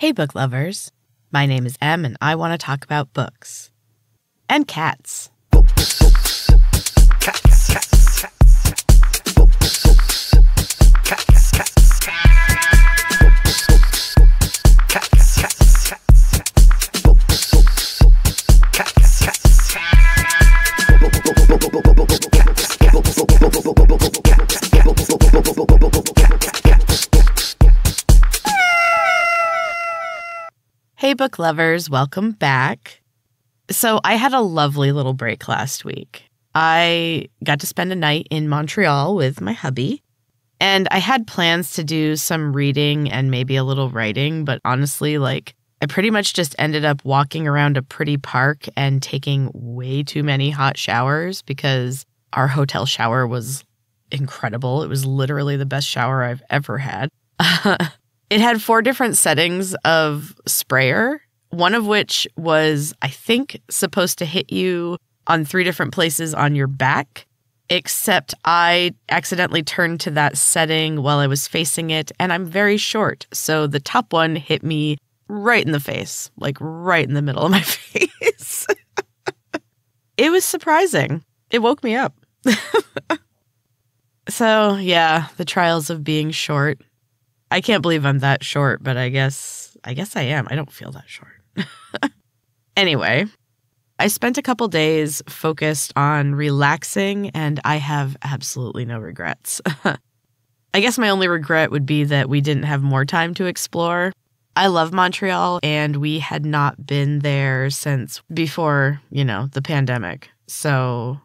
Hey, book lovers. My name is Em, and I want to talk about books. And cats. Hey, book lovers, welcome back. So I had a lovely little break last week. I got to spend a night in Montreal with my hubby, and I had plans to do some reading and maybe a little writing, but honestly, I pretty much just ended up walking around a pretty park and taking way too many hot showers because our hotel shower was incredible. It was literally the best shower I've ever had. It had 4 different settings of sprayer, one of which was, I think, supposed to hit you on 3 different places on your back, except I accidentally turned to that setting while I was facing it, and I'm very short, so the top one hit me right in the face, right in the middle of my face. It was surprising. It woke me up. So, yeah, the trials of being short. I can't believe I'm that short, but I guess I am. I don't feel that short. Anyway, I spent a couple days focused on relaxing, and I have absolutely no regrets. I guess my only regret would be that we didn't have more time to explore. I love Montreal, and we had not been there since before, the pandemic. So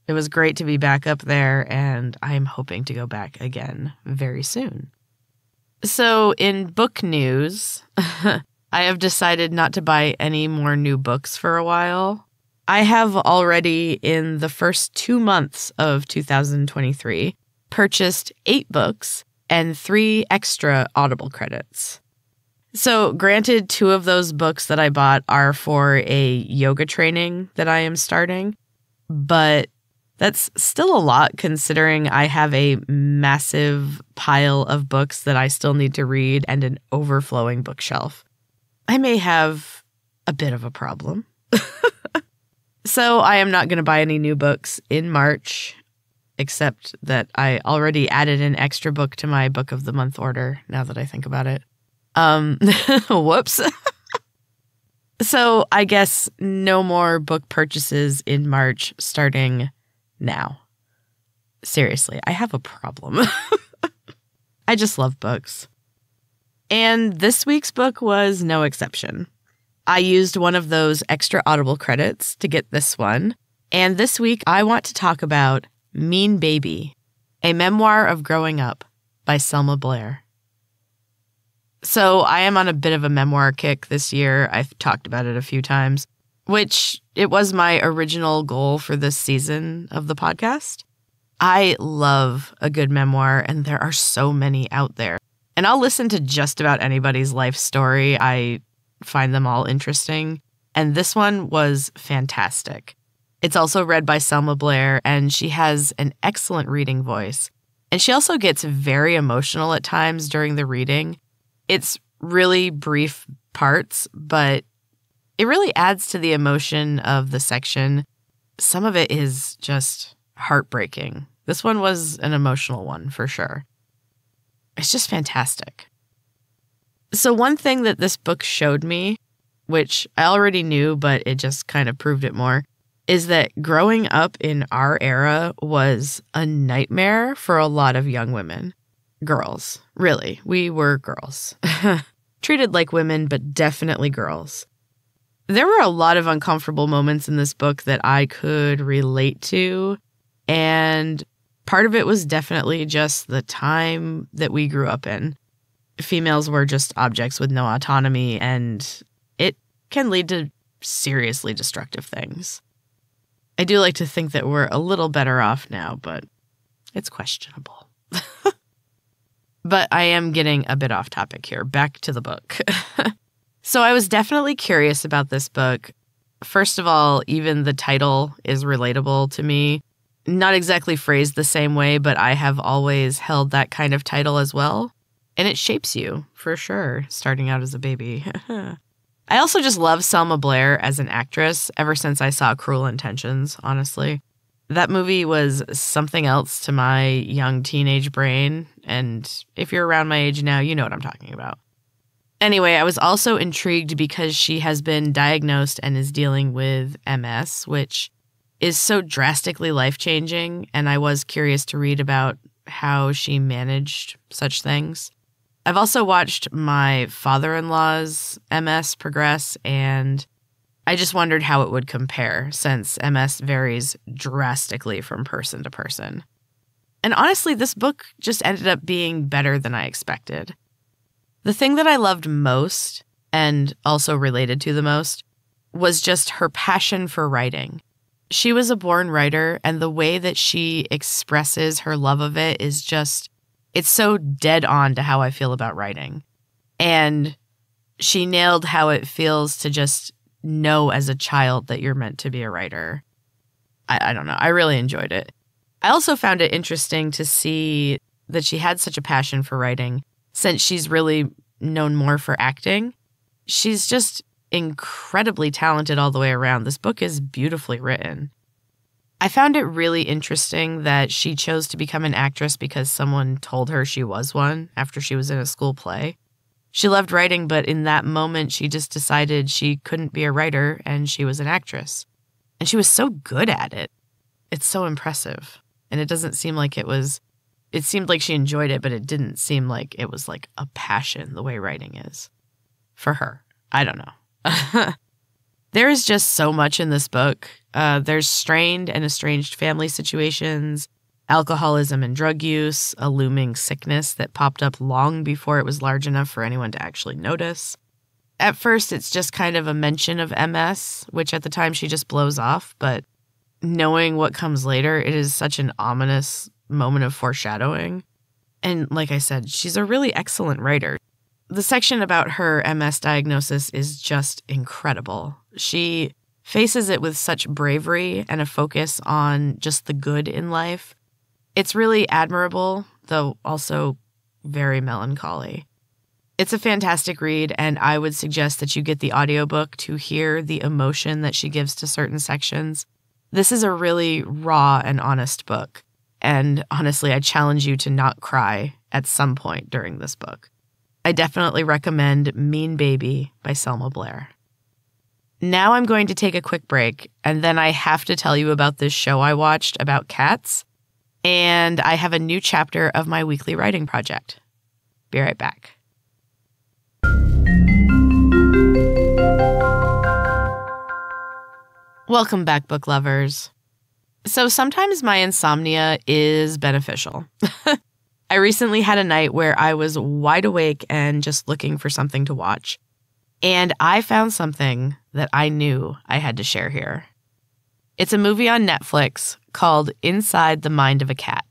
it was great to be back up there, and I'm hoping to go back again very soon. So in book news, I have decided not to buy any more new books for a while. I have already, in the first 2 months of 2023, purchased 8 books and 3 extra Audible credits. So granted, 2 of those books that I bought are for a yoga training that I am starting, but that's still a lot considering I have a massive pile of books that I still need to read and an overflowing bookshelf. I may have a bit of a problem. So I am not going to buy any new books in March, except that I already added an extra book to my book of the month order, now that I think about it. Whoops. So I guess no more book purchases in March starting now. Seriously, I have a problem. I just love books. And this week's book was no exception. I used one of those extra Audible credits to get this one. And this week, I want to talk about Mean Baby, a Memoir of Growing Up by Selma Blair. So I am on a bit of a memoir kick this year. I've talked about it a few times, which it was my original goal for this season of the podcast. I love a good memoir, and there are so many out there. And I'll listen to just about anybody's life story. I find them all interesting. And this one was fantastic. It's also read by Selma Blair, and she has an excellent reading voice. And she also gets very emotional at times during the reading. It's really brief parts, but it really adds to the emotion of the section. Some of it is just heartbreaking. This one was an emotional one for sure. It's just fantastic. So one thing that this book showed me, which I already knew, but it just kind of proved it more, is that growing up in our era was a nightmare for a lot of young women. Girls. Really, we were girls. Treated like women, but definitely girls. There were a lot of uncomfortable moments in this book that I could relate to, and part of it was definitely just the time that we grew up in. Females were just objects with no autonomy, and it can lead to seriously destructive things. I do like to think that we're a little better off now, but it's questionable. But I am getting a bit off topic here. Back to the book. So I was definitely curious about this book. First of all, even the title is relatable to me. Not exactly phrased the same way, but I have always held that kind of title as well. And it shapes you, for sure, starting out as a baby. I also just love Selma Blair as an actress ever since I saw Cruel Intentions, honestly. That movie was something else to my young teenage brain, and if you're around my age now, you know what I'm talking about. Anyway, I was also intrigued because she has been diagnosed and is dealing with MS, which is so drastically life-changing, and I was curious to read about how she managed such things. I've also watched my father-in-law's MS progress, and I just wondered how it would compare, since MS varies drastically from person to person. And honestly, this book just ended up being better than I expected. The thing that I loved most, and also related to the most, was just her passion for writing. She was a born writer, and the way that she expresses her love of it is just, it's so dead on to how I feel about writing. And she nailed how it feels to just know as a child that you're meant to be a writer. I don't know. I really enjoyed it. I also found it interesting to see that she had such a passion for writing, since she's really known more for acting. She's just incredibly talented all the way around. This book is beautifully written. I found it really interesting that she chose to become an actress because someone told her she was one after she was in a school play. She loved writing, but in that moment, she just decided she couldn't be a writer and she was an actress. And she was so good at it. It's so impressive. And it doesn't seem like it seemed like she enjoyed it, but it didn't seem like it was like a passion the way writing is for her. I don't know. There is just so much in this book. There's strained and estranged family situations, alcoholism and drug use, a looming sickness that popped up long before it was large enough for anyone to actually notice. At first, it's just kind of a mention of MS, which at the time she just blows off, but knowing what comes later, it is such an ominous moment of foreshadowing. And like I said, she's a really excellent writer. The section about her MS diagnosis is just incredible. She faces it with such bravery and a focus on just the good in life. It's really admirable, though also very melancholy. It's a fantastic read, and I would suggest that you get the audiobook to hear the emotion that she gives to certain sections. This is a really raw and honest book, and honestly, I challenge you to not cry at some point during this book. I definitely recommend Mean Baby by Selma Blair. Now I'm going to take a quick break, and then I have to tell you about this show I watched about cats, and I have a new chapter of my weekly writing project. Be right back. Welcome back, book lovers. So sometimes my insomnia is beneficial. I recently had a night where I was wide awake and just looking for something to watch. And I found something that I knew I had to share here. It's a movie on Netflix called Inside the Mind of a Cat.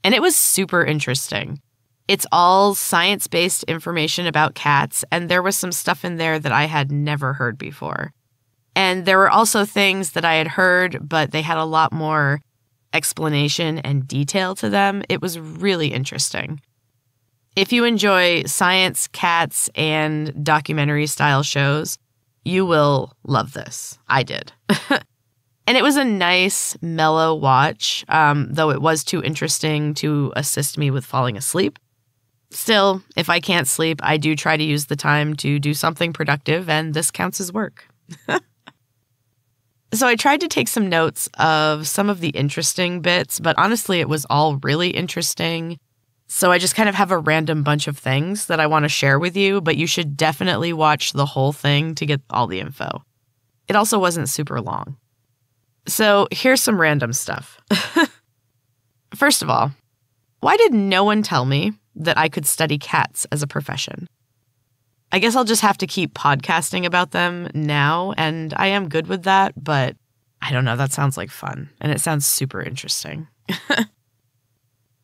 And it was super interesting. It's all science-based information about cats, and there was some stuff in there that I had never heard before. And there were also things that I had heard, but they had a lot more explanation and detail to them. It was really interesting. If you enjoy science, cats, and documentary-style shows, you will love this. I did. And it was a nice, mellow watch, though it was too interesting to assist me with falling asleep. Still, if I can't sleep, I do try to use the time to do something productive, and this counts as work. So I tried to take some notes of some of the interesting bits, but honestly, it was all really interesting. So I just kind of have a random bunch of things that I want to share with you, but you should definitely watch the whole thing to get all the info. It also wasn't super long. So here's some random stuff. First of all, why did no one tell me that I could study cats as a profession? I guess I'll just have to keep podcasting about them now, and I am good with that, but I don't know, that sounds like fun, and it sounds super interesting.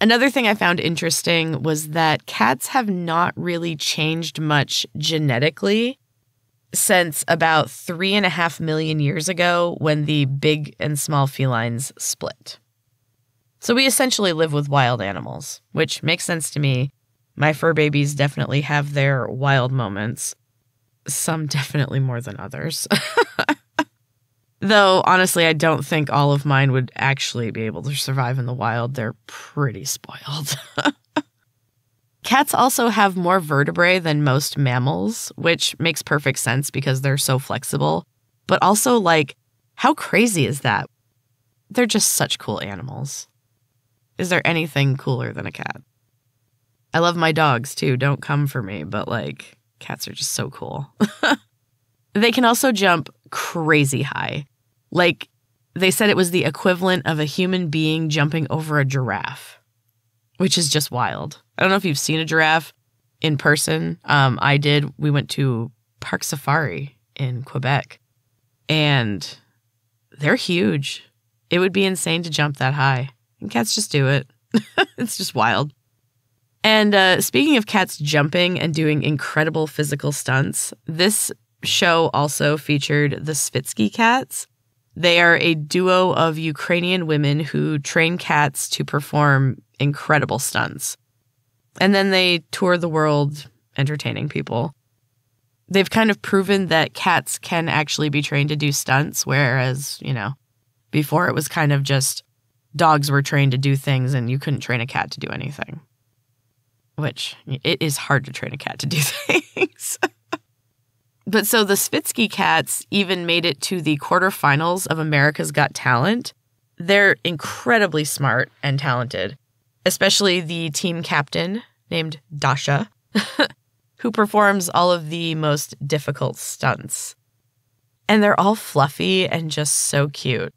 Another thing I found interesting was that cats have not really changed much genetically since about 3.5 million years ago when the big and small felines split. So we essentially live with wild animals, which makes sense to me. My fur babies definitely have their wild moments. Some definitely more than others. Though, honestly, I don't think all of mine would actually be able to survive in the wild. They're pretty spoiled. Cats also have more vertebrae than most mammals, which makes perfect sense because they're so flexible. But also, like, how crazy is that? They're just such cool animals. Is there anything cooler than a cat? I love my dogs, too. Don't come for me, but, like, cats are just so cool. They can also jump crazy high. Like, they said it was the equivalent of a human being jumping over a giraffe, which is just wild. I don't know if you've seen a giraffe in person. I did. We went to Parc Safari in Quebec, and they're huge. It would be insane to jump that high. And cats just do it. It's just wild. And speaking of cats jumping and doing incredible physical stunts, this show also featured the Svitsky cats. They are a duo of Ukrainian women who train cats to perform incredible stunts. And then they tour the world entertaining people. They've kind of proven that cats can actually be trained to do stunts, whereas, before it was kind of just dogs were trained to do things and you couldn't train a cat to do anything. Which, it is hard to train a cat to do things. But so the Svitsky cats even made it to the quarterfinals of America's Got Talent. They're incredibly smart and talented, especially the team captain named Dasha, who performs all of the most difficult stunts. And they're all fluffy and just so cute.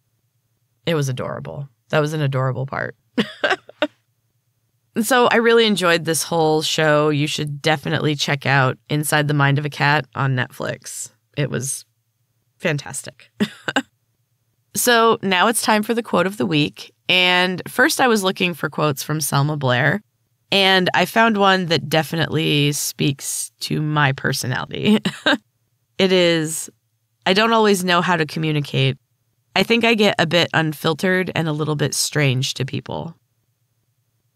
It was adorable. That was an adorable part. So I really enjoyed this whole show. You should definitely check out Inside the Mind of a Cat on Netflix. It was fantastic. So now it's time for the quote of the week. And first I was looking for quotes from Selma Blair, and I found one that definitely speaks to my personality. It is, I don't always know how to communicate. I think I get a bit unfiltered and a little bit strange to people.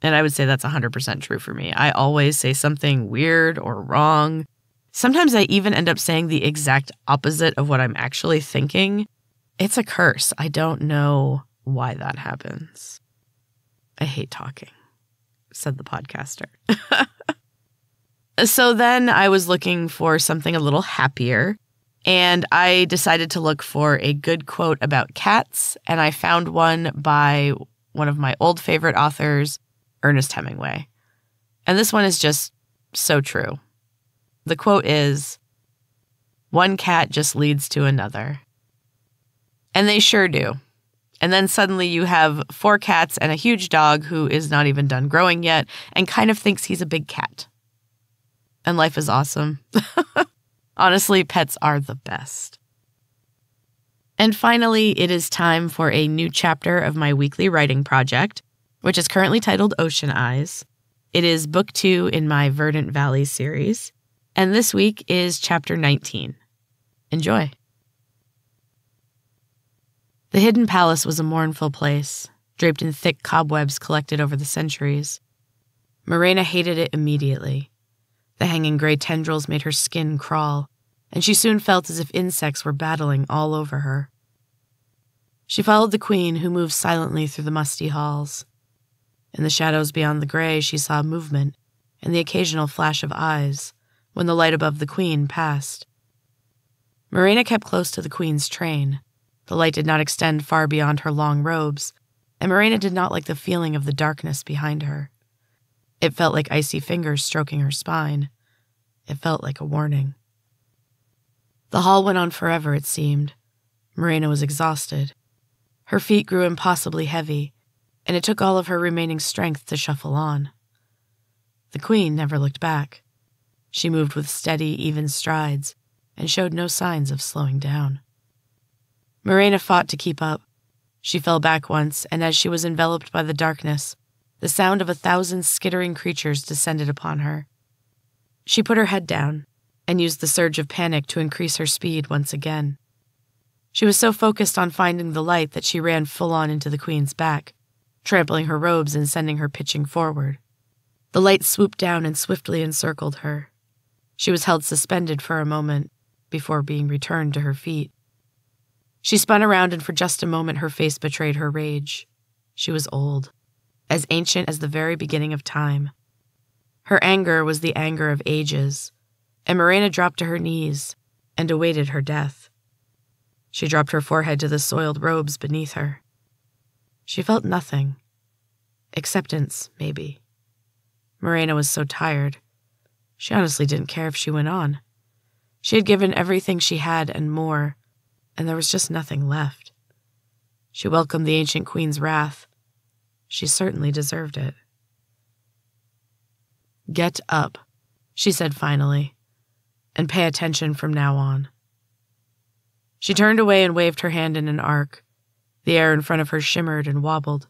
And I would say that's 100% true for me. I always say something weird or wrong. Sometimes I even end up saying the exact opposite of what I'm actually thinking. It's a curse. I don't know why that happens. I hate talking, said the podcaster. So then I was looking for something a little happier, and I decided to look for a good quote about cats, and I found one by one of my old favorite authors, Ernest Hemingway. And this one is just so true. The quote is, "One cat just leads to another." And they sure do. And then suddenly you have 4 cats and a huge dog who is not even done growing yet and kind of thinks he's a big cat. And life is awesome. Honestly, pets are the best. And finally, it is time for a new chapter of my weekly writing project, which is currently titled Ocean Eyes. It is book 2 in my Verdant Valley series, and this week is chapter 19. Enjoy. The hidden palace was a mournful place, draped in thick cobwebs collected over the centuries. Morena hated it immediately. The hanging gray tendrils made her skin crawl, and she soon felt as if insects were battling all over her. She followed the queen, who moved silently through the musty halls. In the shadows beyond the gray, she saw movement and the occasional flash of eyes when the light above the queen passed. Morena kept close to the queen's train. The light did not extend far beyond her long robes, and Morena did not like the feeling of the darkness behind her. It felt like icy fingers stroking her spine. It felt like a warning. The hall went on forever, it seemed. Morena was exhausted. Her feet grew impossibly heavy, and it took all of her remaining strength to shuffle on. The queen never looked back. She moved with steady, even strides, and showed no signs of slowing down. Morena fought to keep up. She fell back once, and as she was enveloped by the darkness, the sound of 1,000 skittering creatures descended upon her. She put her head down and used the surge of panic to increase her speed once again. She was so focused on finding the light that she ran full on into the queen's back, trampling her robes and sending her pitching forward. The light swooped down and swiftly encircled her. She was held suspended for a moment before being returned to her feet. She spun around, and for just a moment her face betrayed her rage. She was old, as ancient as the very beginning of time. Her anger was the anger of ages, and Morena dropped to her knees and awaited her death. She dropped her forehead to the soiled robes beneath her. She felt nothing. Acceptance, maybe. Morena was so tired. She honestly didn't care if she went on. She had given everything she had and more, and there was just nothing left. She welcomed the ancient queen's wrath. She certainly deserved it. "Get up," she said finally, "and pay attention from now on." She turned away and waved her hand in an arc. The air in front of her shimmered and wobbled.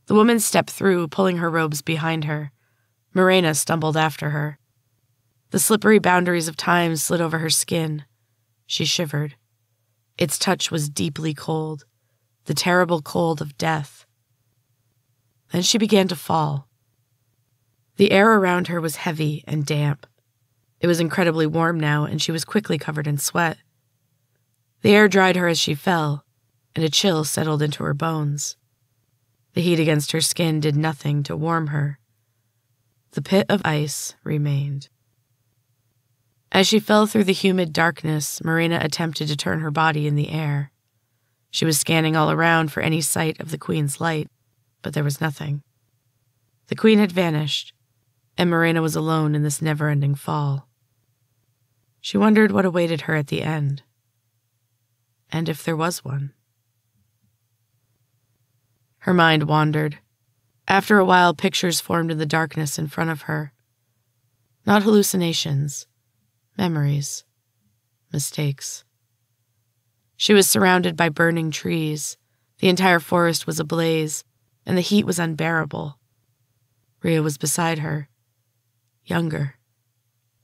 The woman stepped through, pulling her robes behind her. Morena stumbled after her. The slippery boundaries of time slid over her skin. She shivered. Its touch was deeply cold, the terrible cold of death. Then she began to fall. The air around her was heavy and damp. It was incredibly warm now, and she was quickly covered in sweat. The air dried her as she fell, and a chill settled into her bones. The heat against her skin did nothing to warm her. The pit of ice remained. As she fell through the humid darkness, Morena attempted to turn her body in the air. She was scanning all around for any sight of the queen's light, but there was nothing. The queen had vanished, and Morena was alone in this never-ending fall. She wondered what awaited her at the end, and if there was one. Her mind wandered. After a while, pictures formed in the darkness in front of her. Not hallucinations. Memories. Mistakes. She was surrounded by burning trees. The entire forest was ablaze, and the heat was unbearable. Rhea was beside her. Younger.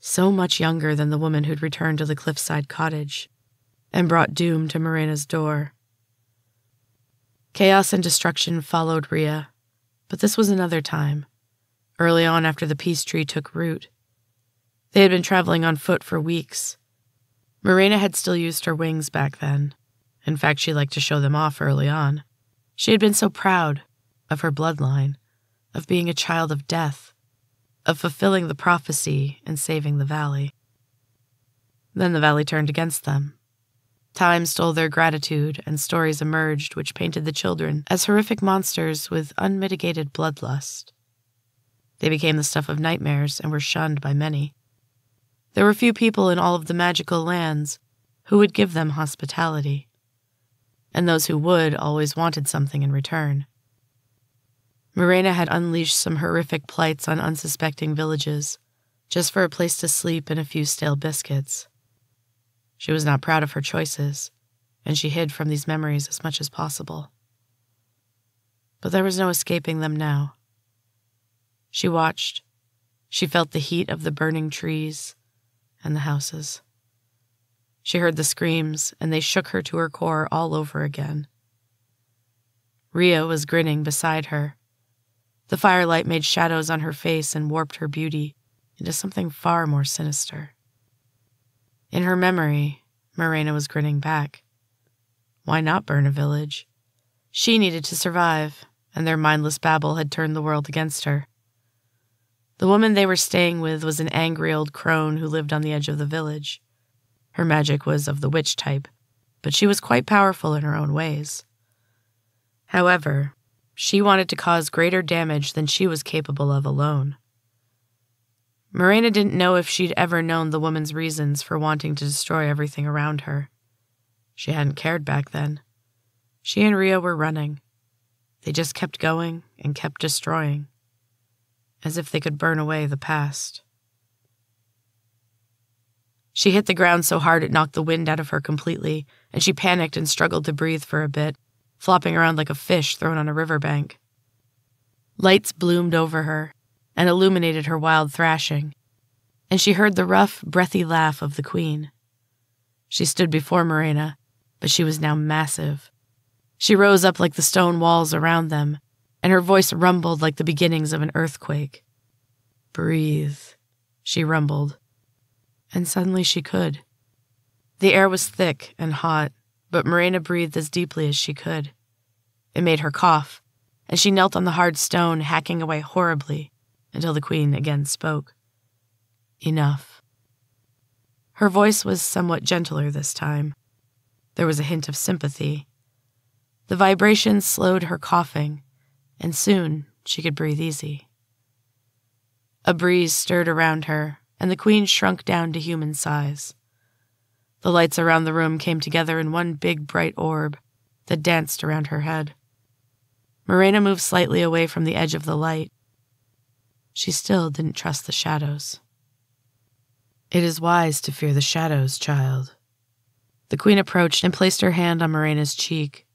So much younger than the woman who'd returned to the cliffside cottage and brought doom to Morena's door. Chaos and destruction followed Rhea, but this was another time, early on after the peace tree took root. They had been traveling on foot for weeks. Morena had still used her wings back then. In fact, she liked to show them off early on. She had been so proud of her bloodline, of being a child of death, of fulfilling the prophecy and saving the valley. Then the valley turned against them. Time stole their gratitude, and stories emerged which painted the children as horrific monsters with unmitigated bloodlust. They became the stuff of nightmares and were shunned by many. There were few people in all of the magical lands who would give them hospitality, and those who would always wanted something in return. Morena had unleashed some horrific plights on unsuspecting villages, just for a place to sleep and a few stale biscuits. She was not proud of her choices, and she hid from these memories as much as possible. But there was no escaping them now. She watched. She felt the heat of the burning trees and the houses. She heard the screams, and they shook her to her core all over again. Rhea was grinning beside her. The firelight made shadows on her face and warped her beauty into something far more sinister. In her memory, Morena was grinning back. Why not burn a village? She needed to survive, and their mindless babble had turned the world against her. The woman they were staying with was an angry old crone who lived on the edge of the village. Her magic was of the witch type, but she was quite powerful in her own ways. However, she wanted to cause greater damage than she was capable of alone. Morena didn't know if she'd ever known the woman's reasons for wanting to destroy everything around her. She hadn't cared back then. She and Rhea were running. They just kept going and kept destroying, as if they could burn away the past. She hit the ground so hard it knocked the wind out of her completely, and she panicked and struggled to breathe for a bit, flopping around like a fish thrown on a riverbank. Lights bloomed over her and illuminated her wild thrashing, and she heard the rough, breathy laugh of the queen. She stood before Morena, but she was now massive. She rose up like the stone walls around them, and her voice rumbled like the beginnings of an earthquake. Breathe, she rumbled. And suddenly she could. The air was thick and hot, but Morena breathed as deeply as she could. It made her cough, and she knelt on the hard stone, hacking away horribly, until the Queen again spoke. Enough. Her voice was somewhat gentler this time. There was a hint of sympathy. The vibration slowed her coughing, and soon she could breathe easy. A breeze stirred around her, and the Queen shrunk down to human size. The lights around the room came together in one big bright orb that danced around her head. Morena moved slightly away from the edge of the light. She still didn't trust the shadows. It is wise to fear the shadows, child. The Queen approached and placed her hand on Morena's cheek.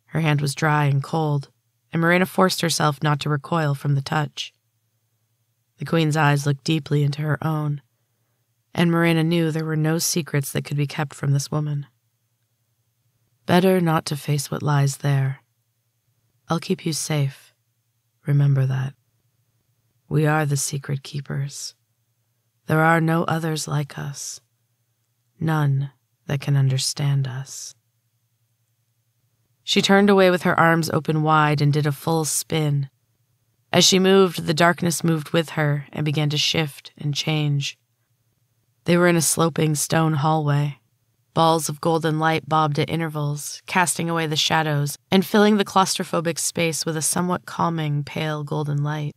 Her hand was dry and cold, and Morena forced herself not to recoil from the touch. The Queen's eyes looked deeply into her own, and Morena knew there were no secrets that could be kept from this woman. Better not to face what lies there. I'll keep you safe. Remember that. We are the secret keepers. There are no others like us. None that can understand us. She turned away with her arms open wide and did a full spin. As she moved, the darkness moved with her and began to shift and change. They were in a sloping stone hallway. Balls of golden light bobbed at intervals, casting away the shadows and filling the claustrophobic space with a somewhat calming, pale golden light.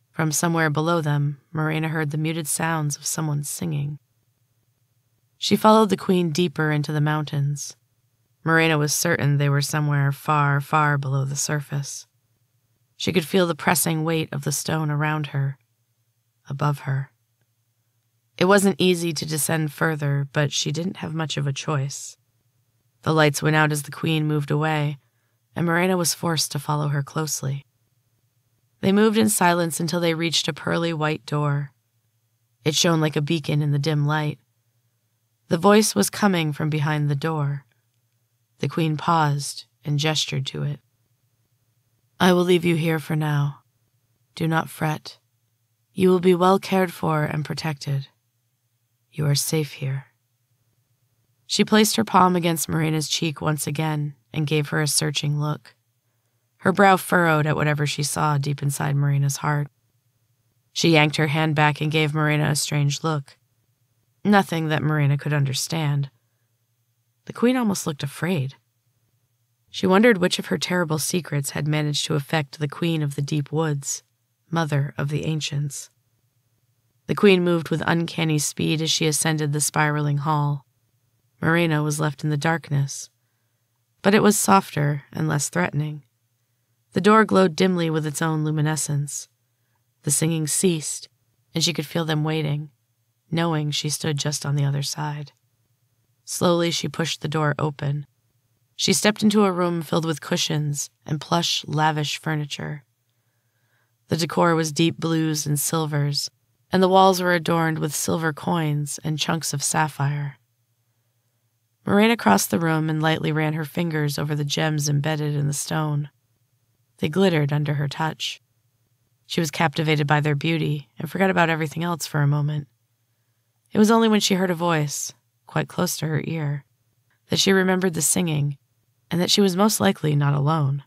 From somewhere below them, Morena heard the muted sounds of someone singing. She followed the Queen deeper into the mountains. Morena was certain they were somewhere far, far below the surface. She could feel the pressing weight of the stone around her, above her. It wasn't easy to descend further, but she didn't have much of a choice. The lights went out as the Queen moved away, and Morena was forced to follow her closely. They moved in silence until they reached a pearly white door. It shone like a beacon in the dim light. The voice was coming from behind the door. The Queen paused and gestured to it. I will leave you here for now. Do not fret. You will be well cared for and protected. You are safe here. She placed her palm against Morena's cheek once again and gave her a searching look. Her brow furrowed at whatever she saw deep inside Morena's heart. She yanked her hand back and gave Morena a strange look. Nothing that Morena could understand. The Queen almost looked afraid. She wondered which of her terrible secrets had managed to affect the Queen of the Deep Woods, mother of the ancients. The Queen moved with uncanny speed as she ascended the spiraling hall. Morena was left in the darkness, but it was softer and less threatening. The door glowed dimly with its own luminescence. The singing ceased, and she could feel them waiting, knowing she stood just on the other side. Slowly she pushed the door open. She stepped into a room filled with cushions and plush, lavish furniture. The decor was deep blues and silvers, and the walls were adorned with silver coins and chunks of sapphire. Morena crossed the room and lightly ran her fingers over the gems embedded in the stone. They glittered under her touch. She was captivated by their beauty and forgot about everything else for a moment. It was only when she heard a voice, quite close to her ear, that she remembered the singing and that she was most likely not alone.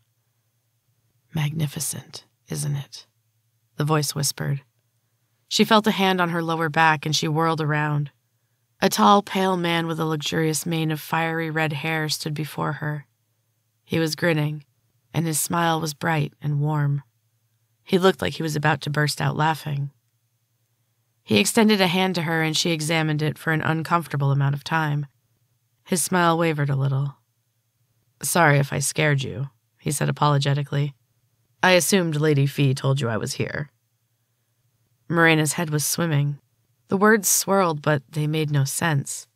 Magnificent, isn't it? The voice whispered. She felt a hand on her lower back and she whirled around. A tall, pale man with a luxurious mane of fiery red hair stood before her. He was grinning, and his smile was bright and warm. He looked like he was about to burst out laughing. He extended a hand to her and she examined it for an uncomfortable amount of time. His smile wavered a little. Sorry if I scared you, he said apologetically. I assumed Lady Fee told you I was here. Morena's head was swimming. The words swirled, but they made no sense.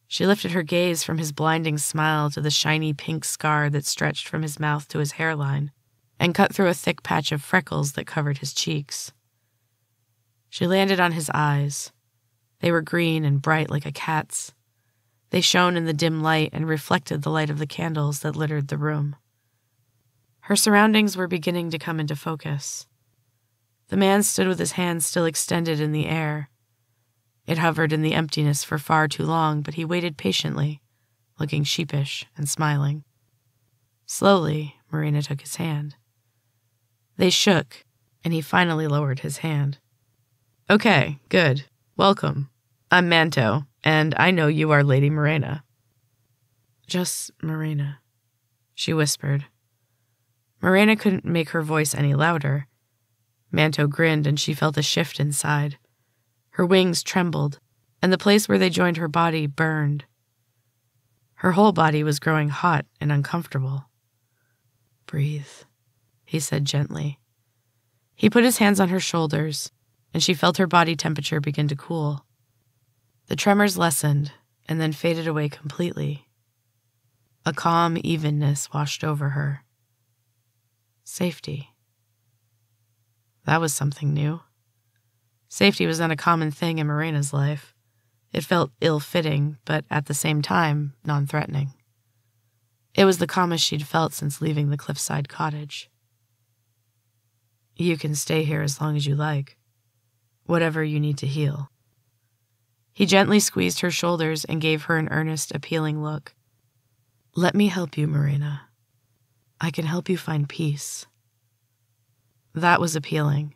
She lifted her gaze from his blinding smile to the shiny pink scar that stretched from his mouth to his hairline and cut through a thick patch of freckles that covered his cheeks. She landed on his eyes. They were green and bright like a cat's. They shone in the dim light and reflected the light of the candles that littered the room. Her surroundings were beginning to come into focus. The man stood with his hands still extended in the air. It hovered in the emptiness for far too long, but he waited patiently, looking sheepish and smiling. Slowly, Marina took his hand. They shook, and he finally lowered his hand. "Okay, good. Welcome. I'm Manto, and I know you are Lady Marina." "Just Marina," she whispered. Marina couldn't make her voice any louder. Manto grinned, and she felt a shift inside. Her wings trembled, and the place where they joined her body burned. Her whole body was growing hot and uncomfortable. "Breathe," he said gently. He put his hands on her shoulders, and she felt her body temperature begin to cool. The tremors lessened and then faded away completely. A calm evenness washed over her. Safety. That was something new. Safety was not a common thing in Marina's life. It felt ill-fitting, but at the same time, non-threatening. It was the calmest she'd felt since leaving the cliffside cottage. "You can stay here as long as you like. Whatever you need to heal." He gently squeezed her shoulders and gave her an earnest, appealing look. "Let me help you, Marina. I can help you find peace." That was appealing.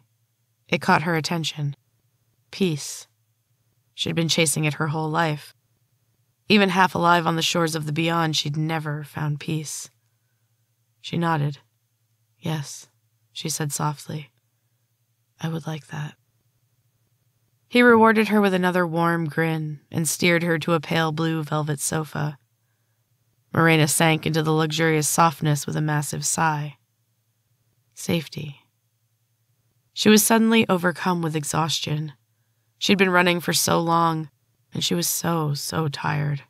It caught her attention. Peace. She'd been chasing it her whole life. Even half alive on the shores of the beyond, she'd never found peace. She nodded. "Yes," she said softly. "I would like that." He rewarded her with another warm grin and steered her to a pale blue velvet sofa. Marina sank into the luxurious softness with a massive sigh. Safety. She was suddenly overcome with exhaustion. She'd been running for so long, and she was so tired.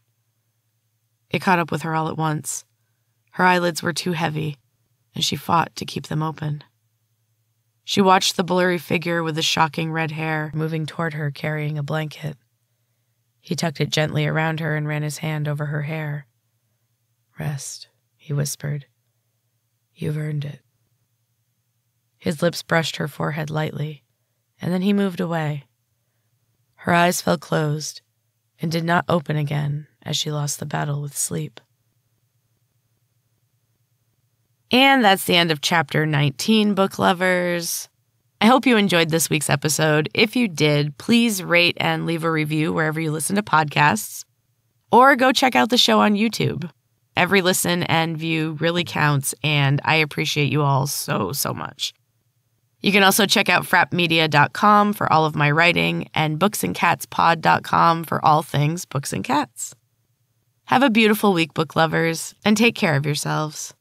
It caught up with her all at once. Her eyelids were too heavy, and she fought to keep them open. She watched the blurry figure with the shocking red hair moving toward her carrying a blanket. He tucked it gently around her and ran his hand over her hair. "Rest," he whispered. "You've earned it." His lips brushed her forehead lightly, and then he moved away. Her eyes fell closed and did not open again as she lost the battle with sleep. And that's the end of Chapter 19, book lovers. I hope you enjoyed this week's episode. If you did, please rate and leave a review wherever you listen to podcasts, or go check out the show on YouTube. Every listen and view really counts, and I appreciate you all so much. You can also check out frapmedia.com for all of my writing and booksandcatspod.com for all things books and cats. Have a beautiful week, book lovers, and take care of yourselves.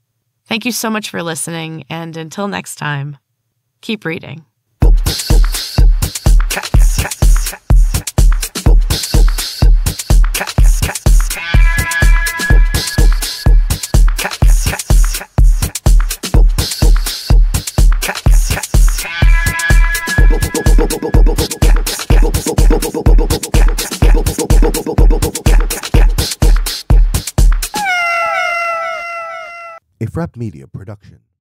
Thank you so much for listening, and until next time, keep reading. A Frap Media production.